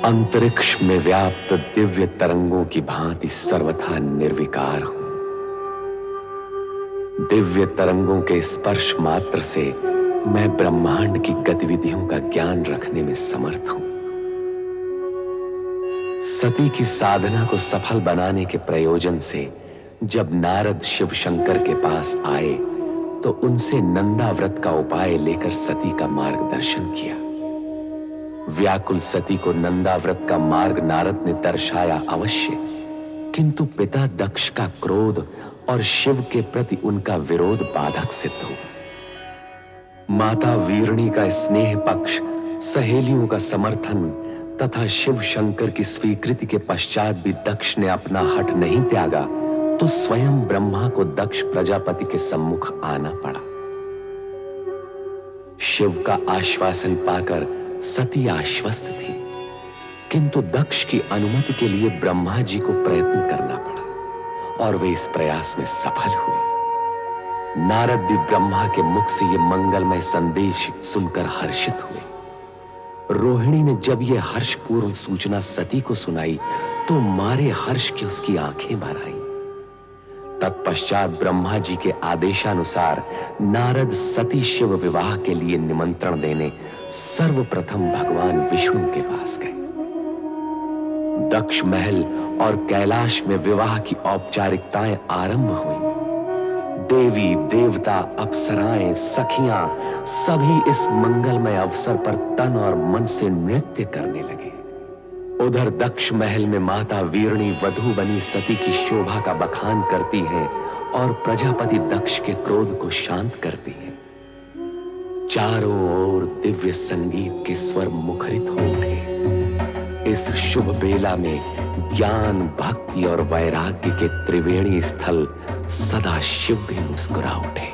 अंतरिक्ष में व्याप्त दिव्य तरंगों की भांति सर्वथा निर्विकार हूं। दिव्य तरंगों के स्पर्श मात्र से मैं ब्रह्मांड की गतिविधियों का ज्ञान रखने में समर्थ हूं। सती की साधना को सफल बनाने के प्रयोजन से जब नारद शिव शंकर के पास आए तो उनसे नंदा व्रत का उपाय लेकर सती का मार्गदर्शन किया। व्याकुल सती को नंदा व्रत का मार्ग नारद ने दर्शाया अवश्य, किंतु पिता दक्ष का क्रोध और शिव के प्रति उनका विरोध बाधक सिद्ध हुआ। माता वीरणी का स्नेह पक्ष, सहेलियों का समर्थन तथा शिव शंकर की स्वीकृति के पश्चात भी दक्ष ने अपना हठ नहीं त्यागा तो स्वयं ब्रह्मा को दक्ष प्रजापति के सम्मुख आना पड़ा। शिव का आश्वासन पाकर सती आश्वस्त थी, किंतु दक्ष की अनुमति के लिए ब्रह्मा जी को प्रयत्न करना पड़ा और वे इस प्रयास में सफल हुए। नारद भी ब्रह्मा के मुख से यह मंगलमय संदेश सुनकर हर्षित हुए। रोहिणी ने जब यह हर्षपूर्ण सूचना सती को सुनाई तो मारे हर्ष की उसकी आंखें भर आईं। तत्पश्चात ब्रह्मा जी के आदेशानुसार नारद सती शिव विवाह के लिए निमंत्रण देने सर्वप्रथम भगवान विष्णु के पास गए। दक्ष महल और कैलाश में विवाह की औपचारिकताएं आरंभ हुई। देवी देवता, अप्सराएं, सखियां सभी इस मंगलमय अवसर पर तन और मन से नृत्य करने लगे। उधर दक्ष महल में माता वीरणी वधू बनी सती की शोभा का बखान करती हैं और प्रजापति दक्ष के क्रोध को शांत करती हैं। चारों ओर दिव्य संगीत के स्वर मुखरित हो उठे। इस शुभ बेला में ज्ञान, भक्ति और वैराग्य के त्रिवेणी स्थल सदा शिव भी मुस्कुरा उठे।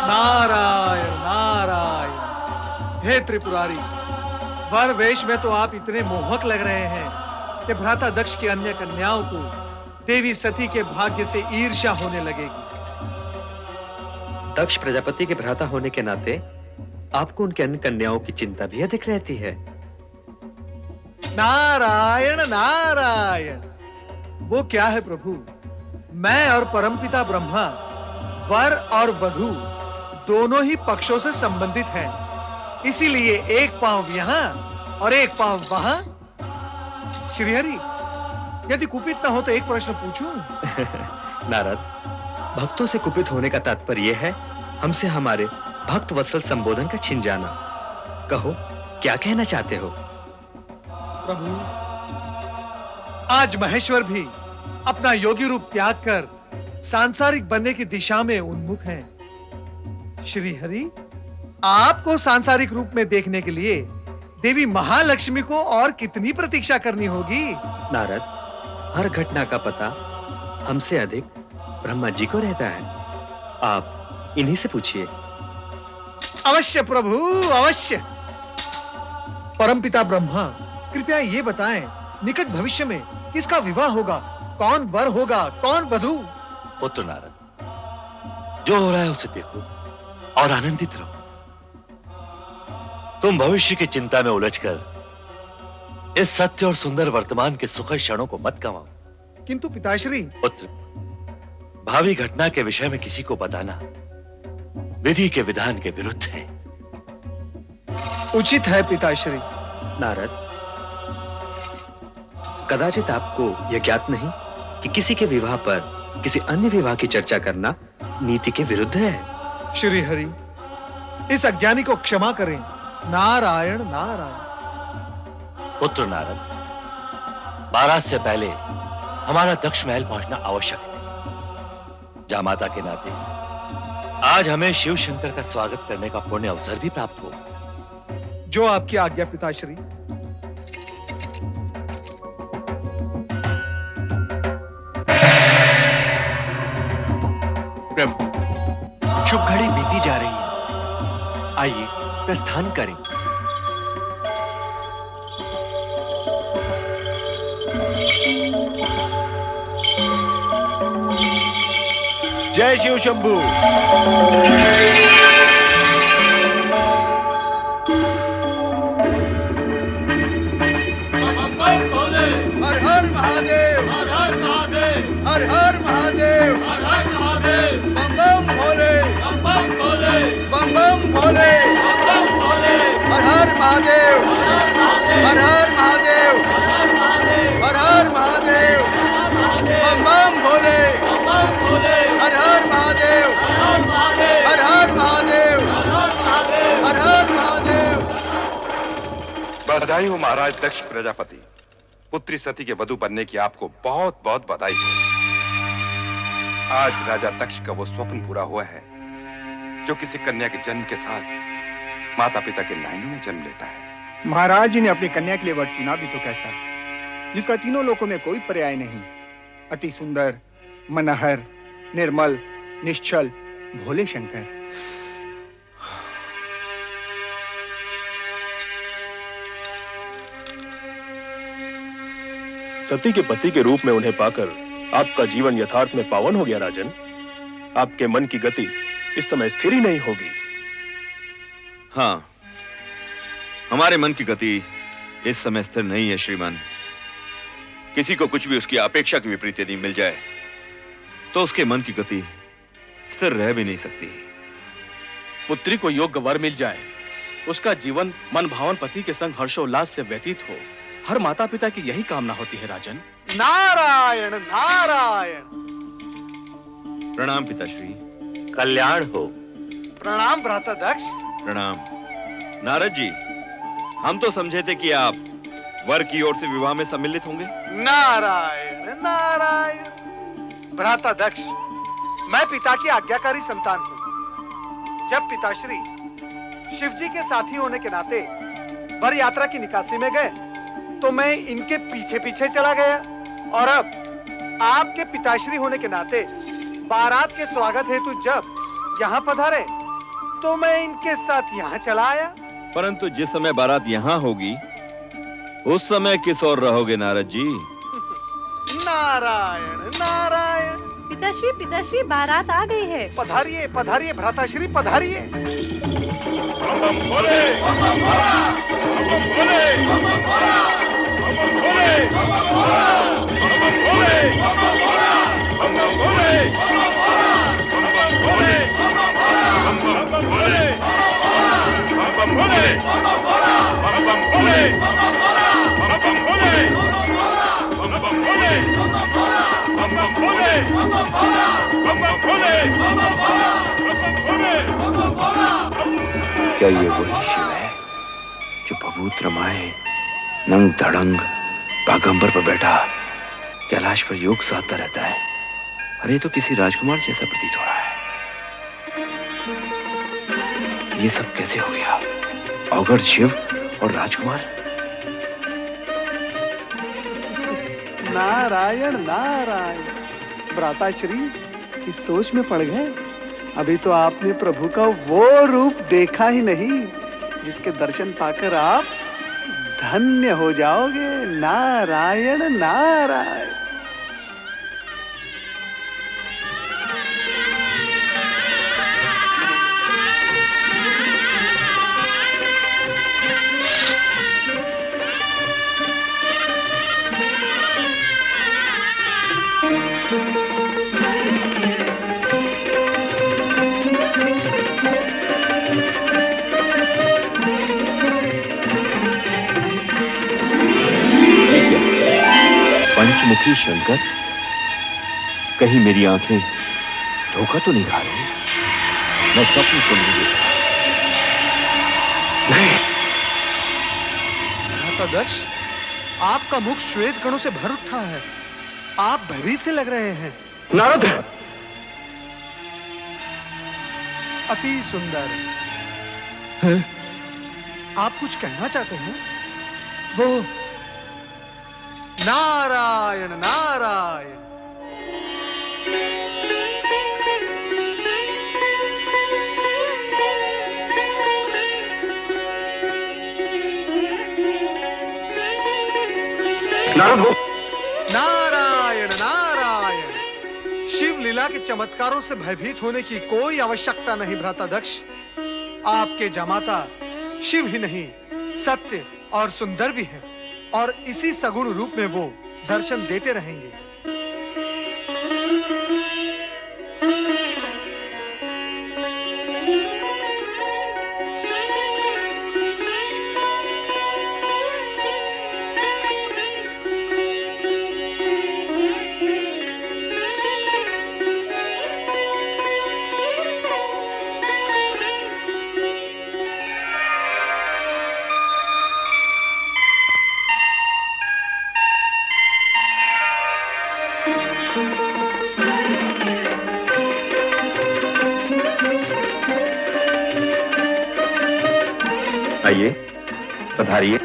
नारायण नारायण। हे त्रिपुरारी, वर वेश में तो आप इतने मोहक लग रहे हैं कि भ्राता दक्ष की अन्य कन्याओं को देवी सती के भाग्य से ईर्ष्या होने लगेगी। दक्ष प्रजापति के भ्राता होने के नाते आपको उनके अन्य कन्याओं की चिंता भी अधिक रहती है। नारायण नारायण। वो क्या है प्रभु, मैं और परमपिता ब्रह्मा वर और वधू दोनों ही पक्षों से संबंधित हैं, इसीलिए एक पांव यहां और एक पांव वहां। श्रीहरि, यदि कुपित न हो तो एक प्रश्न पूछूं? नारद, भक्तों से कुपित होने का तात्पर्य यह है हमसे हमारे भक्त वत्सल संबोधन का छिन जाना। कहो, क्या कहना चाहते हो? प्रभु, आज महेश्वर भी अपना योगी रूप त्याग कर सांसारिक बनने की दिशा में उन्मुख हैं। श्री हरि, आपको सांसारिक रूप में देखने के लिए देवी महालक्ष्मी को और कितनी प्रतीक्षा करनी होगी? नारद, हर घटना का पता हमसे अधिक ब्रह्मा जी को रहता है। आप इन्हीं से पूछिए। अवश्य प्रभु, अवश्य। परमपिता ब्रह्मा, कृपया ये बताएं, निकट भविष्य में किसका विवाह होगा? कौन वर होगा, कौन वधू? पुत्र नारद, जो हो रहा है उसे देखो और आनंदित रहो। तुम भविष्य की चिंता में उलझकर इस सत्य और सुंदर वर्तमान के सुखद क्षणों को मत गंवाओ। किंतु पिताश्री। पुत्र, भावी घटना के विषय में किसी को बताना विधि के विधान के विरुद्ध है। उचित है पिताश्री। नारद, कदाचित आपको यह ज्ञात नहीं कि किसी के विवाह पर किसी अन्य विवाह की चर्चा करना नीति के विरुद्ध है। श्री हरि, इस अज्ञानी को क्षमा करें। नारायण नारायण। पुत्र नारद, बारात से पहले हमारा दक्ष महल पहुंचना आवश्यक है। जामाता के नाते आज हमें शिव शंकर का स्वागत करने का पुण्य अवसर भी प्राप्त हो। जो आपकी आज्ञा पिताश्री। प्रभु, शुभ घड़ी बीती जा रही है, आइए प्रस्थान करें। जय शिव शंभू। हर हर महादेव, हर हर महादेव, हर हर महादेव, हर हर महादेव, बम बम भोले, बम बम भोले, बम बम भोले, बम बम भोले, हर हर महादेव, हर हर महादेव, हर हर महादेव, बम बम भोले, बम बम भोले, हर हर महादेव, हर हर महादेव, हर हर महादेव। बधाई हो महाराज दक्ष प्रजापति, पुत्री सती के वधू बनने की आपको बहुत बहुत बधाई हो। आज राजा दक्ष का वो स्वप्न पूरा हुआ है जो किसी कन्या के जन्म के साथ माता पिता के नैनों में जन्म लेता है। महाराज जी ने अपनी कन्या के लिए वर चुना भी तो कैसा, जिसका तीनों लोकों में कोई पर्याय नहीं। अति सुंदर, मनहर, निर्मल, निश्चल, भोले शंकर। सती के पति के रूप में उन्हें पाकर आपका जीवन यथार्थ में पावन हो गया राजन। आपके मन की गति इस समय स्थिर ही नहीं होगी। हाँ, हमारे मन की गति इस समय स्थिर नहीं है श्रीमान। किसी को कुछ भी उसकी अपेक्षा के विपरीत यदि मिल जाए तो उसके मन की गति स्थिर रह भी नहीं सकती। पुत्री को योग्य वर मिल जाए, उसका जीवन मन भावन पति के संग हर्षोल्लास से व्यतीत हो, हर माता पिता की यही कामना होती है राजन। नारायण नारायण। प्रणाम पिताश्री। कल्याण हो। प्रणाम भ्राता दक्ष। प्रणाम नारद जी। हम तो समझे थे कि आप वर की ओर से विवाह में सम्मिलित होंगे। नारायण नारायण। भ्राता दक्ष, मैं पिता की आज्ञाकारी संतान हूँ। जब पिताश्री शिव जी के साथी होने के नाते वर यात्रा की निकासी में गए तो मैं इनके पीछे पीछे चला गया, और अब आपके पिताश्री होने के नाते बारात के स्वागत हेतु जब यहाँ पधारे तो मैं इनके साथ यहाँ चला आया। परंतु जिस समय बारात यहाँ होगी उस समय किस ओर रहोगे नारद जी? नारायण नारायण। पिताश्री पिताश्री, बारात आ गई है। पधारिए पधारिए भ्राताश्री, पधारिए। क्या ये वही शिव है जो पवित्र माए नंग धड़ंग बागंबर पर बैठा कैलाश पर योग साधता रहता है? अरे तो किसी राजकुमार जैसा प्रतीत हो रहा है। ये सब कैसे हो गया? अवगढ़ शिव और राजकुमार। नारायण नारायण। भ्राताश्री किस सोच में पड़ गए? अभी तो आपने प्रभु का वो रूप देखा ही नहीं जिसके दर्शन पाकर आप धन्य हो जाओगे। नारायण नारायण। पंचमुखी शंकर, कहीं मेरी आंखें धोखा तो नहीं खा रही? मैं स्वप्न तो नहीं देख रहा? भ्राता दक्ष, आपका मुख श्वेत गणों से भर उठा है। आप भयभीत से लग रहे हैं। नारद, अति सुंदर है? आप कुछ कहना चाहते हैं? वो नारायण नारायण। नारद हो। नारायण नारायण। शिव लीला लीला के चमत्कारों से भयभीत होने की कोई आवश्यकता नहीं भ्राता दक्ष। आपके जमाता शिव ही नहीं, सत्य और सुंदर भी है, और इसी सगुण रूप में वो दर्शन देते रहेंगे। आइए, पधारिए।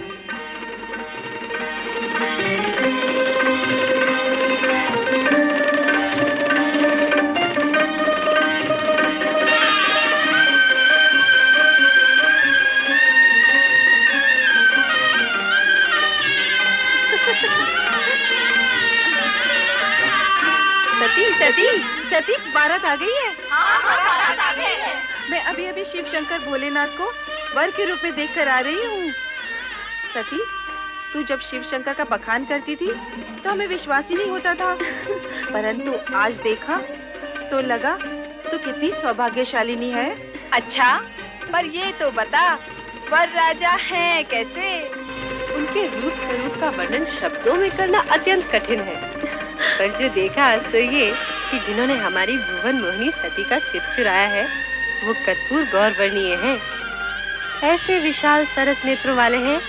सती बारात आ गई है। बारात आ गई है। मैं अभी अभी शिव शंकर भोलेनाथ को वर के रूप में देखकर आ रही हूँ। सती, तू जब शिव शंकर का बखान करती थी तो हमें विश्वास ही नहीं होता था, परंतु आज देखा तो लगा तू कितनी सौभाग्यशालिनी है। अच्छा, पर ये तो बता, वर राजा हैं कैसे? उनके रूप स्वरूप का वर्णन शब्दों में करना अत्यंत कठिन है, पर जो देखा सो ये कि जिन्होंने हमारी भुवन मोहिनी सती का चित चुराया है वो कर्पूर गौरवर्णीय हैं। ऐसे विशाल सरस नेत्रों वाले हैं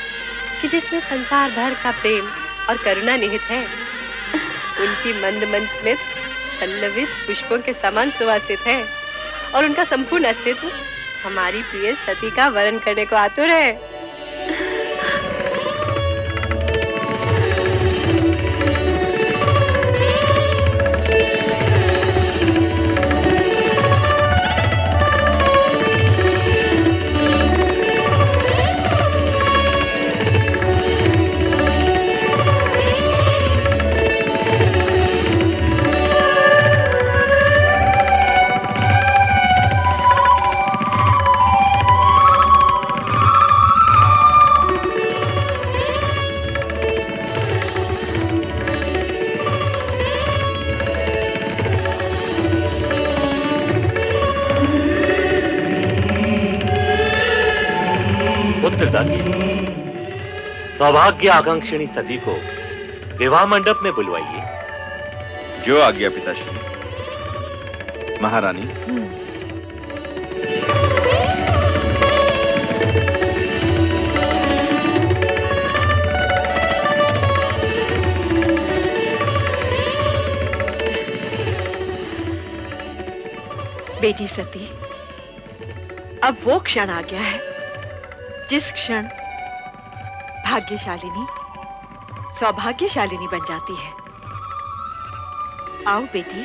कि जिसमें संसार भर का प्रेम और करुणा निहित है। उनकी मंद मंद स्मित पल्लवित पुष्पों के समान सुवासित है, और उनका संपूर्ण अस्तित्व हमारी प्रिय सती का वर्णन करने को आतुर है। सौभाग्य आकांक्षिणी सती को विवाह मंडप में बुलवाइए। जो आज्ञा पिताश्री। महारानी, बेटी सती, अब वो क्षण आ गया है जिस क्षण भाग्यशालिनी सौभाग्यशालिनी बन जाती है। आओ बेटी।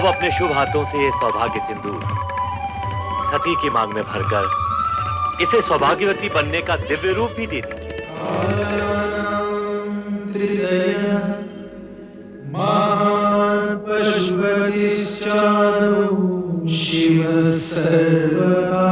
अब अपने शुभ हाथों से ये सौभाग्य सिंदूर सती की मांग में भरकर इसे सौभाग्यवती बनने का दिव्य रूप भी दे दीजिए। शिव सर्वदा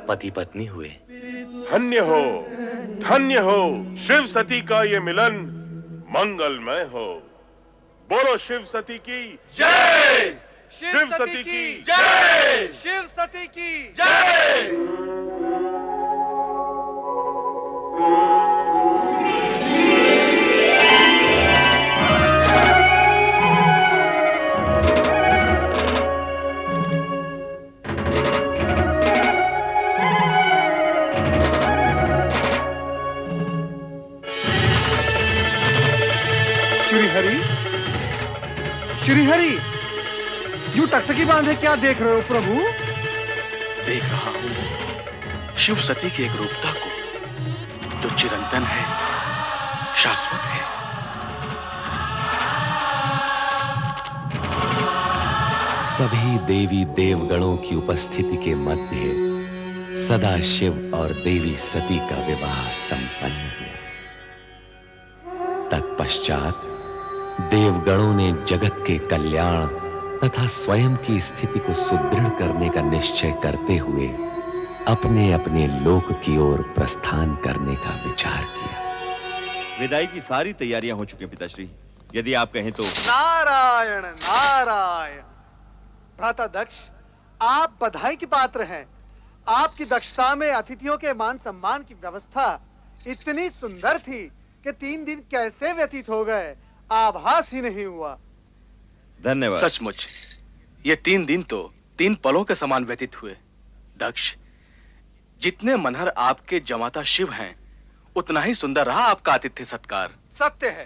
पति पत्नी हुए। धन्य हो शिव सती का ये मिलन मंगलमय हो। बोलो शिव सती की जय। शिव सती की जय। शिव सती की जय। श्रीहरि, यूं टकटकी बांधे क्या देख रहे हो प्रभु? देख रहा हूं शिव सती की एक रूपता को जो चिरंतन है, शाश्वत है। सभी देवी देवगणों की उपस्थिति के मध्य सदा शिव और देवी सती का विवाह संपन्न हुआ। तत्पश्चात देवगणों ने जगत के कल्याण तथा स्वयं की स्थिति को सुदृढ़ करने का निश्चय करते हुए अपने अपने लोक की ओर प्रस्थान करने का विचार किया। विदाई की सारी तैयारियां हो चुकी हैं पिताश्री, यदि आप कहें तो। नारायण नारायण। भ्राता दक्ष, आप बधाई के पात्र हैं। आपकी दक्षता में अतिथियों के मान सम्मान की व्यवस्था इतनी सुंदर थी कि 3 दिन कैसे व्यतीत हो गए आभास ही नहीं हुआ। धन्यवाद। सचमुच ये 3 दिन तो 3 पलों के समान व्यतीत हुए। दक्ष, जितने मनहर आपके जमाता शिव हैं, उतना ही सुंदर रहा आपका आतिथ्य सत्कार। सत्य है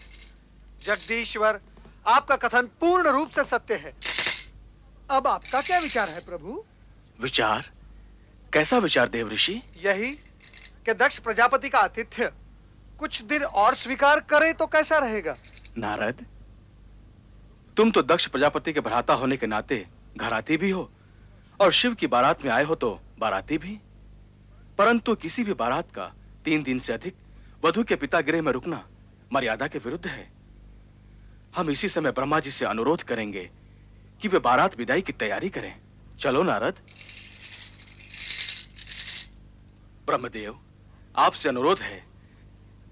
जगदीश्वर, आपका कथन पूर्ण रूप से सत्य है। अब आपका क्या विचार है प्रभु? विचार? कैसा विचार देव ऋषि? यही कि दक्ष प्रजापति का आतिथ्य कुछ दिन और स्वीकार करे तो कैसा रहेगा? नारद, तुम तो दक्ष प्रजापति के भ्राता होने के नाते घराती भी हो और शिव की बारात में आए हो तो बाराती भी। परंतु किसी भी बारात का 3 दिन से अधिक वधु के पिता गृह में रुकना मर्यादा के विरुद्ध है। हम इसी समय ब्रह्मा जी से अनुरोध करेंगे कि वे बारात विदाई की तैयारी करें। चलो नारद। ब्रह्मदेव, आपसे अनुरोध है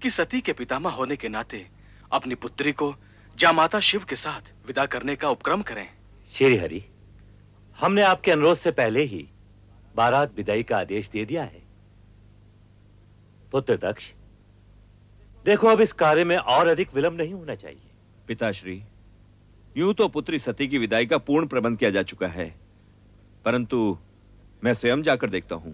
कि सती के पितामह होने के नाते अपनी पुत्री को जामाता शिव के साथ विदा करने का उपक्रम करें। श्री हरि, हमने आपके अनुरोध से पहले ही बारात विदाई का आदेश दे दिया है। पुत्र दक्ष, देखो अब इस कार्य में और अधिक विलंब नहीं होना चाहिए। पिताश्री, यूं तो पुत्री सती की विदाई का पूर्ण प्रबंध किया जा चुका है, परंतु मैं स्वयं जाकर देखता हूं।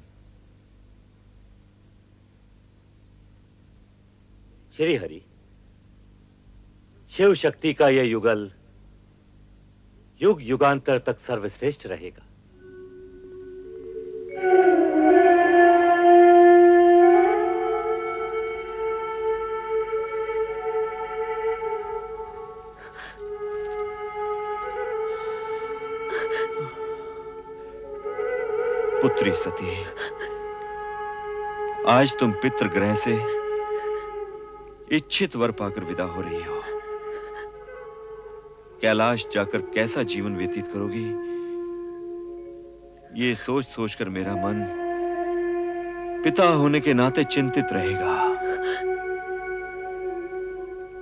श्री हरि, शिव शक्ति का यह युगल युग युगांतर तक सर्वश्रेष्ठ रहेगा। पुत्री सती, आज तुम पितृगृह से इच्छित वर पाकर विदा हो रही हो। कैलाश जाकर कैसा जीवन व्यतीत करोगी, ये सोच सोचकर मेरा मन पिता होने के नाते चिंतित रहेगा।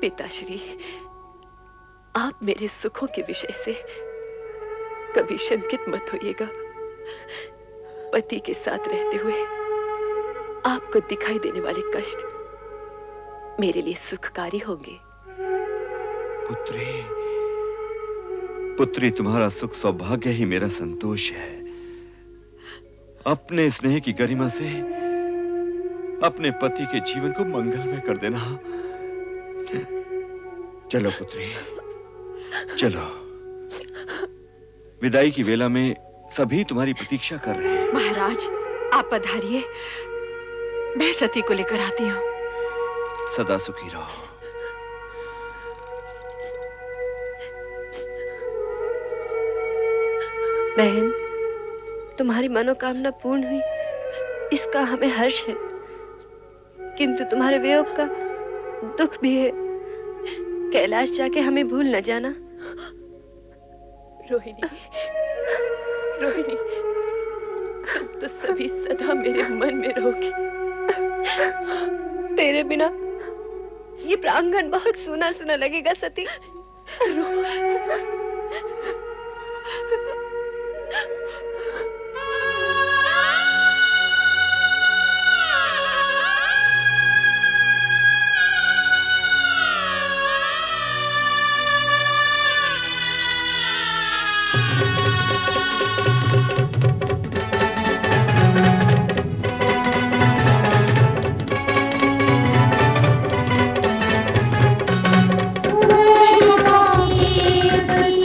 पिताश्री, आप मेरे सुखों के विषय से कभी शंकित मत होइएगा। पति के साथ रहते हुए आपको दिखाई देने वाले कष्ट मेरे लिए सुखकारी होंगे। पुत्री, पुत्री, तुम्हारा सुख सौभाग्य ही मेरा संतोष है। अपने स्नेह की गरिमा से अपने पति के जीवन को मंगलमय कर देना। चलो पुत्री, चलो। विदाई की वेला में सभी तुम्हारी प्रतीक्षा कर रहे हैं। महाराज, आप पधारिए, मैं सती को लेकर आती हूँ। सदा सुखी रहो। बहन, तुम्हारी मनोकामना पूर्ण हुई, इसका हमें हर्ष है, किंतु तुम्हारे वियोग का दुख भी है। कैलाश जाके हमें भूल न जाना। रोहिणी, रोहिणी, तुम तो सभी सदा मेरे मन में रहोगी। तेरे बिना ये प्रांगण बहुत सूना सूना लगेगा सती। Thank you.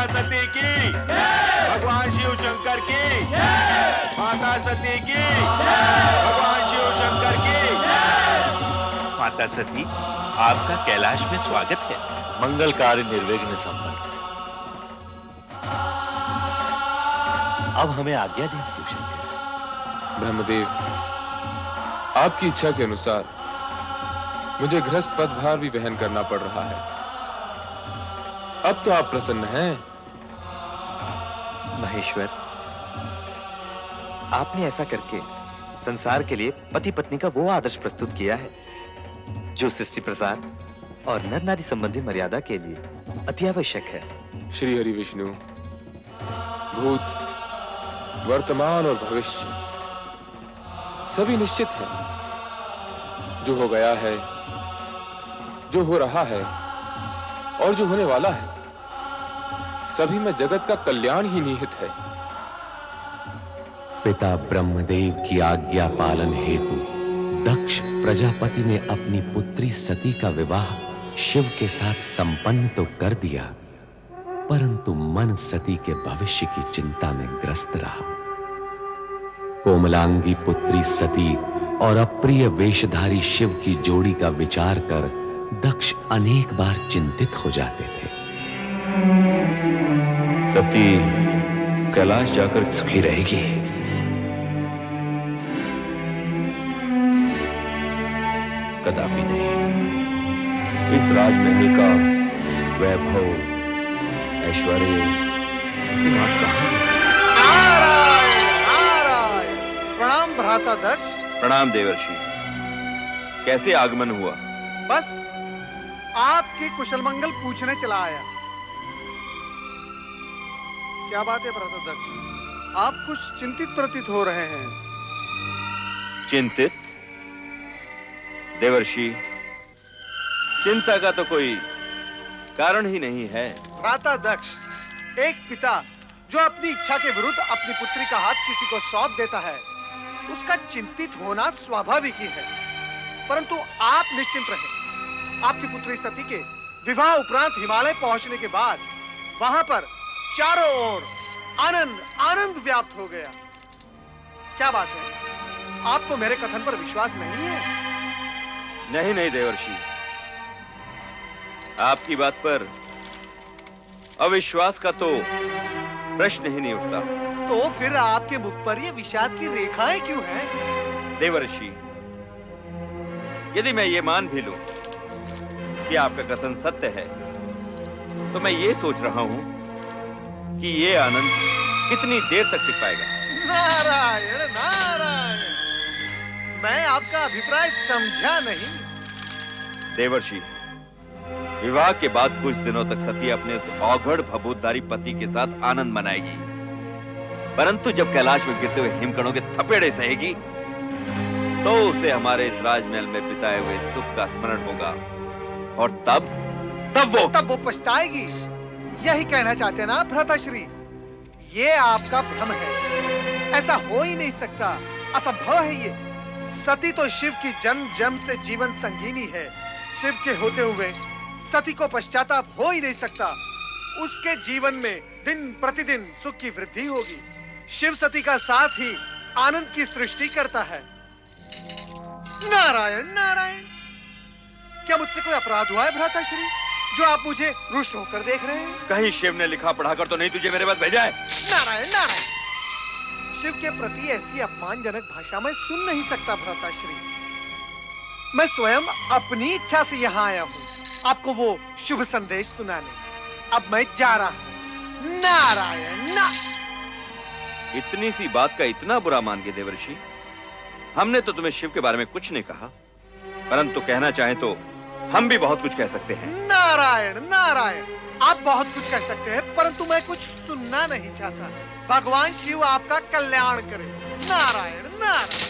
सती की, भगवान शिव शंकर की, माता सती की, भगवान शिव शंकर की। माता सती, आपका कैलाश में स्वागत है। मंगल कार्य निर्विघ्न संपन्न। अब हमें आज्ञा दें शिवशंकर। ब्रह्मदेव, आपकी इच्छा के अनुसार मुझे गृहस्थ पदभार भी वहन करना पड़ रहा है। अब तो आप प्रसन्न हैं। महेश्वर, आपने ऐसा करके संसार के लिए पति पत्नी का वो आदर्श प्रस्तुत किया है जो सृष्टि प्रसार और नर नारी संबंधी मर्यादा के लिए अति आवश्यक है। श्री हरि विष्णु, भूत, वर्तमान और भविष्य सभी निश्चित है। जो हो गया है, जो हो रहा है और जो होने वाला है, सभी में जगत का कल्याण ही निहित है। पिता ब्रह्मदेव की आज्ञा पालन हेतु दक्ष प्रजापति ने अपनी पुत्री सती का विवाह शिव के साथ संपन्न तो कर दिया, परंतु मन सती के भविष्य की चिंता में ग्रस्त रहा। कोमलांगी पुत्री सती और अप्रिय वेशधारी शिव की जोड़ी का विचार कर दक्ष अनेक बार चिंतित हो जाते थे। सती कैलाश जाकर सुखी रहेगी। कदापि नहीं। इस राजमहल का वैभव, ऐश्वर्य सीमांत कहां है? प्रणाम भ्राता दक्ष। प्रणाम देवर्षि। कैसे आगमन हुआ? बस आपकी कुशल मंगल पूछने चला आया। क्या बात है भ्राता दक्ष, आप कुछ चिंतित प्रतीत हो रहे हैं। चिंतित? देवर्षि, चिंता का तो कोई कारण ही नहीं है। भ्राता दक्ष, एक पिता जो अपनी इच्छा के विरुद्ध अपनी पुत्री का हाथ किसी को सौंप देता है, उसका चिंतित होना स्वाभाविक ही है। परंतु आप निश्चिंत रहें। आपकी पुत्री सती के विवाह उपरांत हिमालय पहुंचने के बाद वहां पर चारों ओर आनंद आनंद व्याप्त हो गया। क्या बात है, आपको मेरे कथन पर विश्वास नहीं है? नहीं नहीं देवर्षि, आपकी बात पर अविश्वास का तो प्रश्न ही नहीं उठता। तो फिर आपके मुख पर ये विषाद की रेखाएं क्यों हैं? देवर्षि, यदि मैं ये मान भी लूं कि आपका कथन सत्य है, तो मैं ये सोच रहा हूं कि ये आनंद कितनी देर तक टिक पाएगा। नारायण नारायण, मैं आपका अभिप्राय समझा नहीं। देवर्षि, विवाह के बाद कुछ दिनों तक सती अपने उस औघड़ भभूतधारी पति के साथ आनंद मनाएगी, परंतु जब कैलाश में गिरते हुए हिमकणों के थपेड़े सहेगी, तो उसे हमारे इस राजमहल में बिताए हुए सुख का स्मरण होगा, और तब वो पछताएगी। यही कहना चाहते ना भ्राताश्री? ये आपका भ्रम है, ऐसा हो ही नहीं सकता, असंभव है ये। सती तो शिव की जन्म जन्म से जीवन संगीनी है। शिव के होते हुए सती को पश्चाताप हो ही नहीं सकता। उसके जीवन में दिन प्रतिदिन सुख की वृद्धि होगी। शिव सती का साथ ही आनंद की सृष्टि करता है। नारायण नारायण, क्या मुझसे कोई अपराध हुआ है भ्राताश्री, जो आप मुझे रुष्ट होकर देख रहे हैं? कहीं शिव ने लिखा पढ़ाकर तो नहीं तुझे मेरे पास भेजा है? नारायण नारायण, शिव के प्रति ऐसी अपमानजनक भाषा मैं सुन नहीं सकता भ्राताश्री। मैं स्वयं अपनी इच्छा से यहाँ आया हूँ आपको वो शुभ संदेश सुनाने। अब मैं जा रहा हूँ। नारायण ना। इतनी सी बात का इतना बुरा मान गए देवर्षि? हमने तो तुम्हें शिव के बारे में कुछ नहीं कहा, परंतु कहना चाहे तो हम भी बहुत कुछ कह सकते हैं। नारायण नारायण, आप बहुत कुछ कह सकते हैं, परंतु मैं कुछ सुनना नहीं चाहता। भगवान शिव आपका कल्याण करे। नारायण नारायण।